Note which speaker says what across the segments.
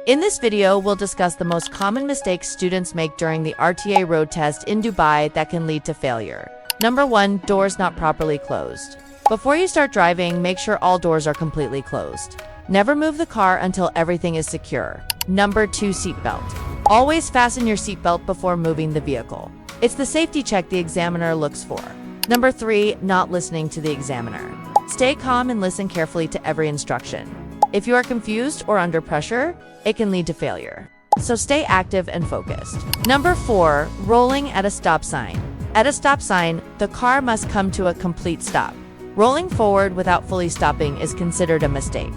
Speaker 1: In this video, we'll discuss the most common mistakes students make during the RTA road test in Dubai that can lead to failure. Number 1. Doors not properly closed. Before you start driving, make sure all doors are completely closed. Never move the car until everything is secure. Number 2. Seatbelt. Always fasten your seatbelt before moving the vehicle. It's the safety check the examiner looks for. Number 3. Not listening to the examiner. Stay calm and listen carefully to every instruction. If you are confused or under pressure, it can lead to failure. So stay active and focused. Number 4. Rolling at a stop sign. At a stop sign, the car must come to a complete stop. Rolling forward without fully stopping is considered a mistake.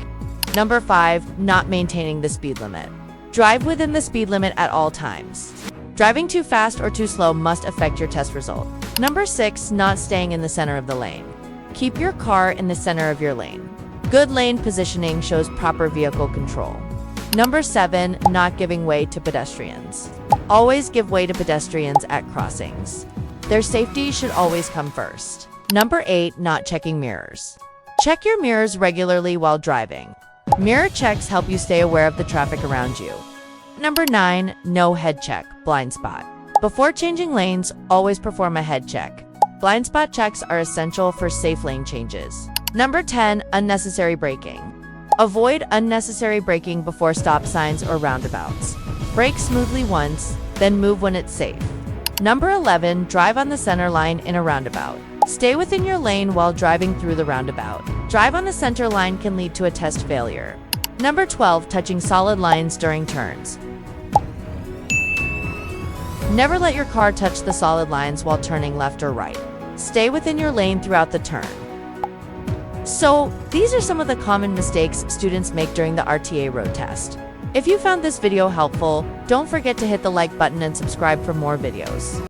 Speaker 1: Number 5. Not maintaining the speed limit. Drive within the speed limit at all times. Driving too fast or too slow must affect your test result. Number 6. Not staying in the center of the lane. Keep your car in the center of your lane. Good lane positioning shows proper vehicle control. Number 7. Not giving way to pedestrians. Always give way to pedestrians at crossings. Their safety should always come first. Number 8. Not checking mirrors. Check your mirrors regularly while driving. Mirror checks help you stay aware of the traffic around you. Number 9. No head check, blind spot. Before changing lanes, always perform a head check. Blind spot checks are essential for safe lane changes. Number 10. Unnecessary braking. Avoid unnecessary braking before stop signs or roundabouts. Brake smoothly once, then move when it's safe. Number 11. Drive on the center line in a roundabout. Stay within your lane while driving through the roundabout. Drive on the center line can lead to a test failure. Number 12. Touching solid lines during turns. Never let your car touch the solid lines while turning left or right. Stay within your lane throughout the turn. So, these are some of the common mistakes students make during the RTA road test. If you found this video helpful, don't forget to hit the like button and subscribe for more videos.